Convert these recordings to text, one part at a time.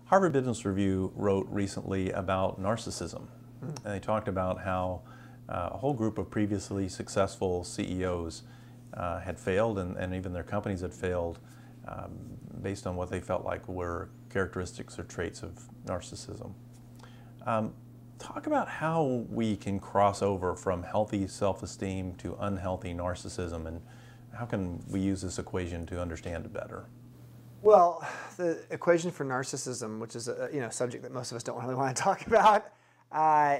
Harvard Business Review wrote recently about narcissism, and they talked about how a whole group of previously successful CEOs had failed, and even their companies had failed based on what they felt like were characteristics or traits of narcissism. Talk about how we can cross over from healthy self-esteem to unhealthy narcissism, and how can we use this equation to understand it better? Well, the equation for narcissism, which is a subject that most of us don't really want to talk about,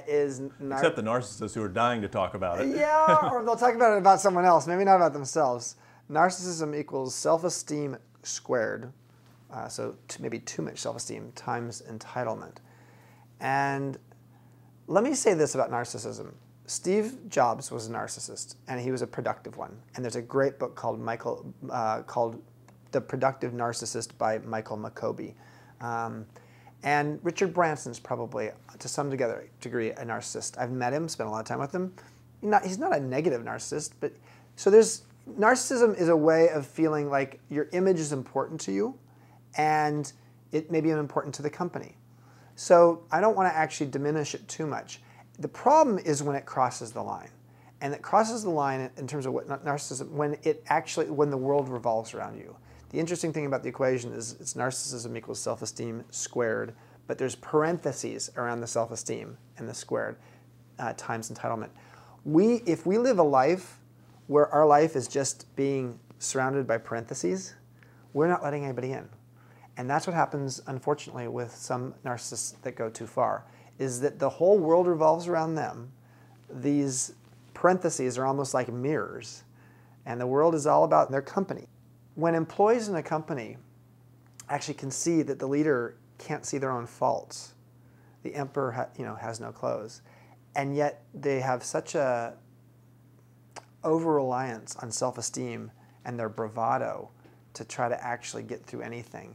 is except the narcissists who are dying to talk about it. Yeah, or they'll talk about someone else, maybe not about themselves. Narcissism equals self-esteem squared, so maybe too much self-esteem times entitlement. And let me say this about narcissism. Steve Jobs was a narcissist, and he was a productive one. And there's a great book called The Productive Narcissist by Michael McCoby. And Richard Branson's probably, to some degree, a narcissist. I've met him, spent a lot of time with him. He's not a negative narcissist, but so narcissism is a way of feeling like your image is important to you, and it may be important to the company. So I don't want to actually diminish it too much. The problem is when it crosses the line. And it crosses the line in terms of what narcissism, when the world revolves around you. The interesting thing about the equation is it's narcissism equals self-esteem squared, but there's parentheses around the self-esteem and the squared times entitlement. If we live a life where our life is just being surrounded by parentheses, we're not letting anybody in. And that's what happens, unfortunately, with some narcissists that go too far, is that the whole world revolves around them. These parentheses are almost like mirrors, and the world is all about their company. When employees in a company actually can see that the leader can't see their own faults, the emperor has no clothes, and yet they have such a over-reliance on self-esteem and their bravado to try to actually get through anything,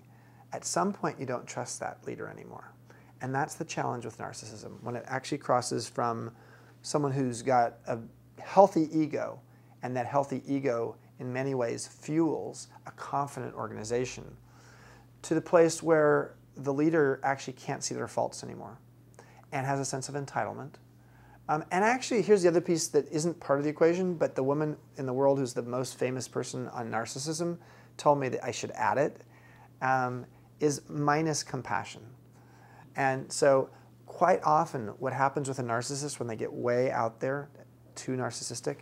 at some point you don't trust that leader anymore. And that's the challenge with narcissism, when it actually crosses from someone who's got a healthy ego, and that healthy ego in many ways fuels a confident organization, to the place where the leader actually can't see their faults anymore and has a sense of entitlement. And actually, here's the other piece that isn't part of the equation, but the woman in the world who's the most famous person on narcissism told me that I should add it, is minus compassion. And so quite often what happens with a narcissist when they get way out there, too narcissistic,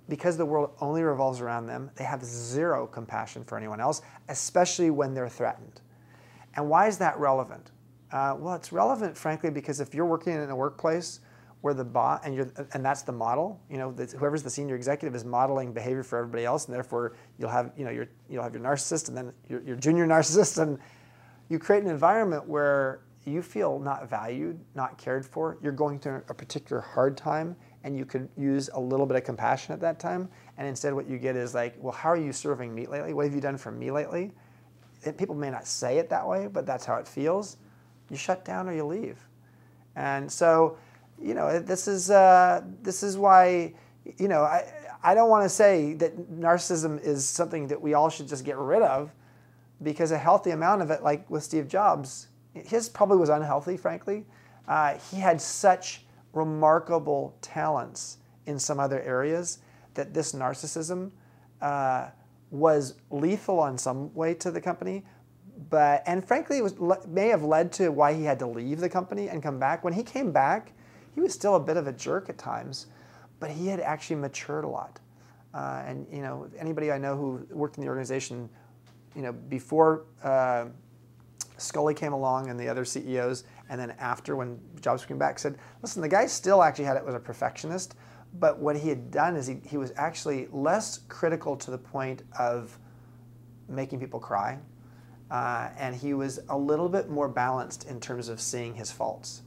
because the world only revolves around them, they have zero compassion for anyone else, especially when they're threatened. And why is that relevant? Well, it's relevant, frankly, because if you're working in a workplace where the boss, and that's the model, whoever's the senior executive is modeling behavior for everybody else, and therefore you'll have your narcissist and then your junior narcissist, and you create an environment where you feel not valued, not cared for, you're going through a particular hard time, and you could use a little bit of compassion at that time, and instead what you get is like, well, how are you serving me lately? What have you done for me lately? And people may not say it that way, but that's how it feels. You shut down or you leave. And so, this is why, I don't want to say that narcissism is something that we all should just get rid of, because a healthy amount of it, like with Steve Jobs, his probably was unhealthy, frankly. He had such remarkable talents in some other areas that this narcissism was lethal in some way to the company, and frankly it may have led to why he had to leave the company and come back. When he came back, he was still a bit of a jerk at times, but he had actually matured a lot. And anybody I know who worked in the organization, before Scully came along and the other CEOs, and then after, when Jobs came back, said, listen, the guy still actually was a perfectionist, but what he had done is he was actually less critical to the point of making people cry, and he was a little bit more balanced in terms of seeing his faults.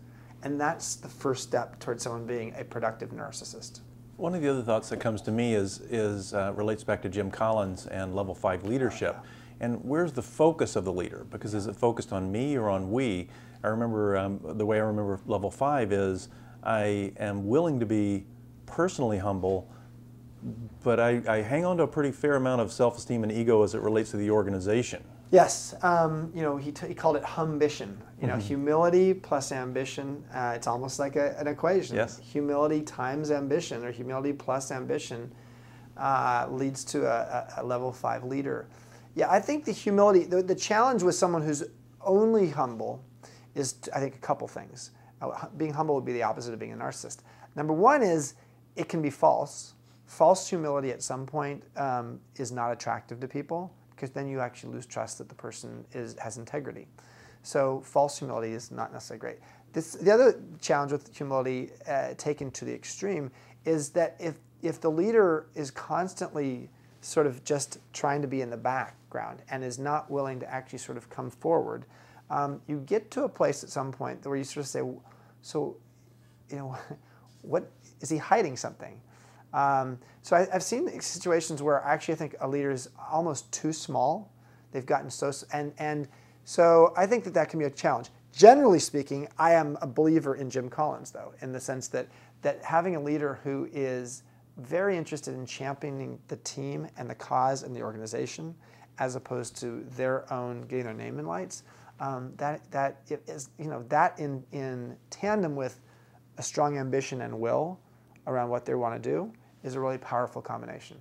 And that's the first step towards someone being a productive narcissist. One of the other thoughts that comes to me relates back to Jim Collins and level 5 leadership. And where's the focus of the leader? Because is it focused on me or on we? I remember, the way I remember level 5 is I am willing to be personally humble but I hang on to a pretty fair amount of self-esteem and ego as it relates to the organization. Yes, he called it humbition. Humility plus ambition. It's almost like an equation. Yes. Humility times ambition, or humility plus ambition, leads to a level 5 leader. Yeah, I think the humility, the challenge with someone who's only humble is, I think, a couple things. Being humble would be the opposite of being a narcissist. Number one is it can be false. False humility at some point is not attractive to people, because then you actually lose trust that the person has integrity. So false humility is not necessarily great. The other challenge with humility taken to the extreme is that if the leader is constantly sort of just trying to be in the background and is not willing to actually sort of come forward, you get to a place at some point where you sort of say, so, what is he hiding something? So I've seen situations where actually I think a leader is almost too small. They've gotten so, and so I think that can be a challenge. Generally speaking, I am a believer in Jim Collins, though, in the sense that having a leader who is very interested in championing the team and the cause and the organization, as opposed to their own getting their name in lights, that is, that in tandem with a strong ambition and will around what they want to do is a really powerful combination.